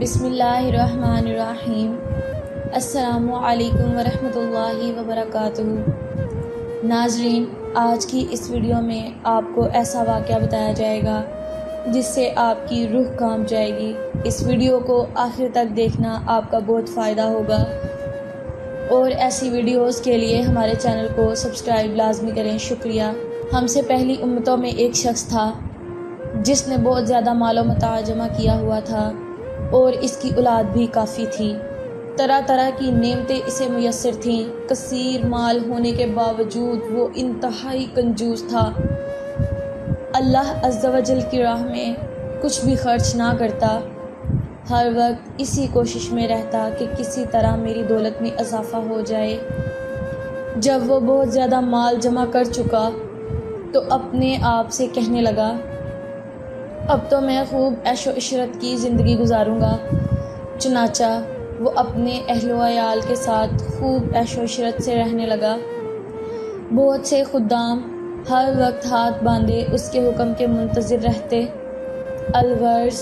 بسم اللہ الرحمن الرحیم۔ السلام علیکم ورحمۃ اللہ وبرکاتہ۔ ناظرین، آج کی اس ویڈیو میں آپ کو ایسا واقعہ بتایا جائے گا جس سے آپ کی روح کانپ جائے گی۔ اس ویڈیو کو آخر تک دیکھنا، آپ کا بہت فائدہ ہوگا، اور ایسی ویڈیوز کے لیے ہمارے چینل کو سبسکرائب لازمی کریں۔ شکریہ۔ ہم سے پہلی امتوں میں ایک شخص تھا جس نے بہت زیادہ مال و متاع جمع کیا ہوا تھا اور اس کی اولاد بھی کافی تھی۔ طرح طرح کی نعمتیں اسے میسر تھیں۔ کثیر مال ہونے کے باوجود وہ انتہائی کنجوس تھا۔ اللہ عز و جل کی راہ میں کچھ بھی خرچ نہ کرتا، ہر وقت اسی کوشش میں رہتا کہ کسی طرح میری دولت میں اضافہ ہو جائے۔ جب وہ بہت زیادہ مال جمع کر چکا تو اپنے آپ سے کہنے لگا، اب تو میں خوب عیش و عشرت کی زندگی گزاروں گا۔ چنانچہ وہ اپنے اہل و عیال کے ساتھ خوب عیش و عشرت سے رہنے لگا۔ بہت سے خدام ہر وقت ہاتھ باندھے اس کے حکم کے منتظر رہتے۔ الغرض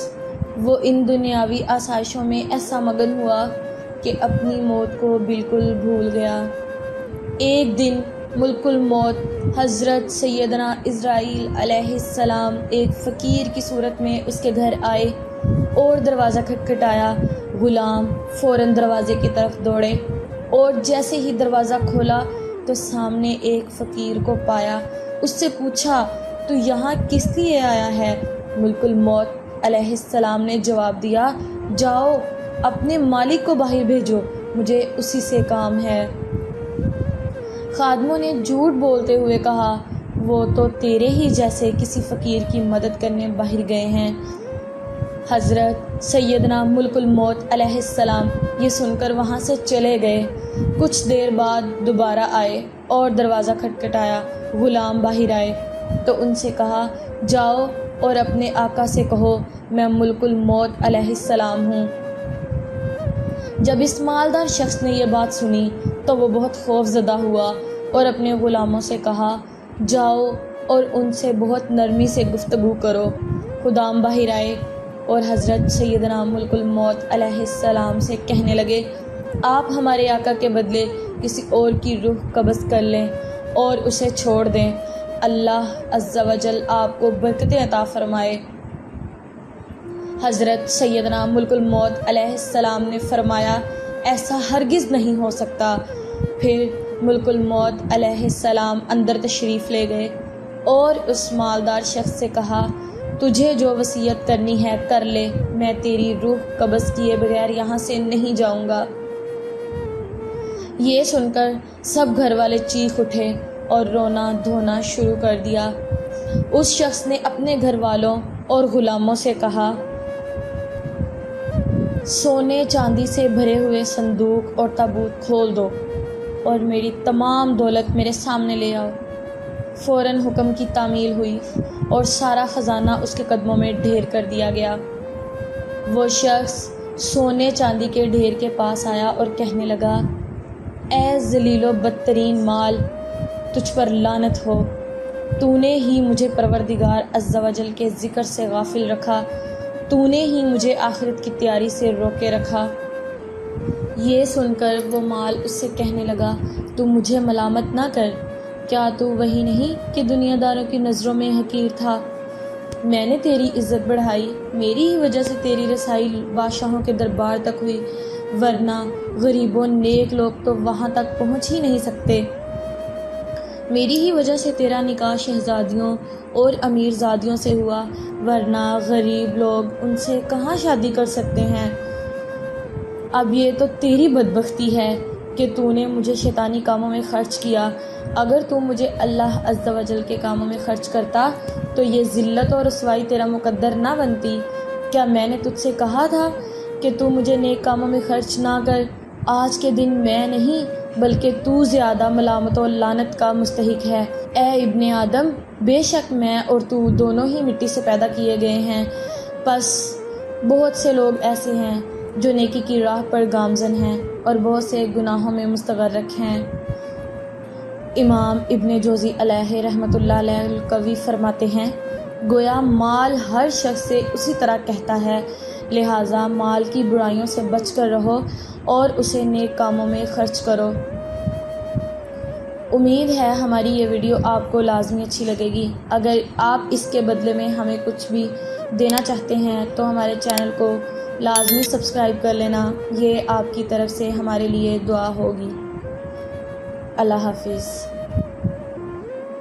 وہ ان دنیاوی آسائشوں میں ایسا مگن ہوا کہ اپنی موت کو بالکل بھول گیا۔ ایک دن ملک الموت حضرت سیدنا عزرائیل علیہ السلام ایک فقیر کی صورت میں اس کے گھر آئے اور دروازہ کھٹکھٹایا۔ غلام فوراً دروازے کی طرف دوڑے اور جیسے ہی دروازہ کھولا تو سامنے ایک فقیر کو پایا۔ اس سے پوچھا، تو یہاں کس لیے آیا ہے؟ ملک الموت علیہ السلام نے جواب دیا، جاؤ اپنے مالک کو باہر بھیجو، مجھے اسی سے کام ہے۔ خادموں نے جھوٹ بولتے ہوئے کہا، وہ تو تیرے ہی جیسے کسی فقیر کی مدد کرنے باہر گئے ہیں۔ حضرت سیدنا ملک الموت علیہ السلام یہ سن کر وہاں سے چلے گئے۔ کچھ دیر بعد دوبارہ آئے اور دروازہ کھٹکھٹایا۔ غلام باہر آئے تو ان سے کہا، جاؤ اور اپنے آقا سے کہو میں ملک الموت علیہ السلام ہوں۔ جب اس مالدار شخص نے یہ بات سنی تو وہ بہت خوف زدہ ہوا اور اپنے غلاموں سے کہا، جاؤ اور ان سے بہت نرمی سے گفتگو کرو۔ خدام باہر آئے اور حضرت سیدنا ملک الموت علیہ السلام سے کہنے لگے، آپ ہمارے آقا کے بدلے کسی اور کی روح قبض کر لیں اور اسے چھوڑ دیں، اللہ عز و جل آپ کو برکتیں عطا فرمائے۔ حضرت سیدنا ملک الموت علیہ السلام نے فرمایا، ایسا ہرگز نہیں ہو سکتا۔ پھر ملک الموت علیہ السلام اندر تشریف لے گئے اور اس مالدار شخص سے کہا، تجھے جو وصیت کرنی ہے کر لے، میں تیری روح قبض کیے بغیر یہاں سے نہیں جاؤں گا۔ یہ سن کر سب گھر والے چیخ اٹھے اور رونا دھونا شروع کر دیا۔ اس شخص نے اپنے گھر والوں اور غلاموں سے کہا، سونے چاندی سے بھرے ہوئے صندوق اور تابوت کھول دو اور میری تمام دولت میرے سامنے لے آؤ۔ فوراً حکم کی تعمیل ہوئی اور سارا خزانہ اس کے قدموں میں ڈھیر کر دیا گیا۔ وہ شخص سونے چاندی کے ڈھیر کے پاس آیا اور کہنے لگا، اے ذلیل و بدترین مال، تجھ پر لعنت ہو، تو نے ہی مجھے پروردگار عز و جل کے ذکر سے غافل رکھا، تو نے ہی مجھے آخرت کی تیاری سے روکے رکھا۔ یہ سن کر وہ مال اس سے کہنے لگا، تو مجھے ملامت نہ کر، کیا تو وہی نہیں کہ دنیا داروں کی نظروں میں حقیر تھا؟ میں نے تیری عزت بڑھائی، میری ہی وجہ سے تیری رسائی بادشاہوں کے دربار تک ہوئی، ورنہ غریب و نیک لوگ تو وہاں تک پہنچ ہی نہیں سکتے۔ میری ہی وجہ سے تیرا نکاح شہزادیوں اور امیر زادیوں سے ہوا، ورنہ غریب لوگ ان سے کہاں شادی کر سکتے ہیں۔ اب یہ تو تیری بدبختی ہے کہ تو نے مجھے شیطانی کاموں میں خرچ کیا۔ اگر تو مجھے اللہ عز و جل کے کاموں میں خرچ کرتا تو یہ ذلت اور رسوائی تیرا مقدر نہ بنتی۔ کیا میں نے تجھ سے کہا تھا کہ تو مجھے نیک کاموں میں خرچ نہ کر؟ آج کے دن میں نہیں بلکہ تو زیادہ ملامت و لعنت کا مستحق ہے۔ اے ابن آدم، بے شک میں اور تو دونوں ہی مٹی سے پیدا کیے گئے ہیں، پس بہت سے لوگ ایسے ہیں جو نیکی کی راہ پر گامزن ہیں اور بہت سے گناہوں میں مستغرق ہیں۔ امام ابن جوزی علیہ رحمۃ اللہ علیہ القوی فرماتے ہیں، گویا مال ہر شخص سے اسی طرح کہتا ہے لہٰذا مال کی برائیوں سے بچ کر رہو اور اسے نیک کاموں میں خرچ کرو۔ امید ہے ہماری یہ ویڈیو آپ کو لازمی اچھی لگے گی۔ اگر آپ اس کے بدلے میں ہمیں کچھ بھی دینا چاہتے ہیں تو ہمارے چینل کو لازمی سبسکرائب کر لینا، یہ آپ کی طرف سے ہمارے لیے دعا ہوگی۔ اللہ حافظ۔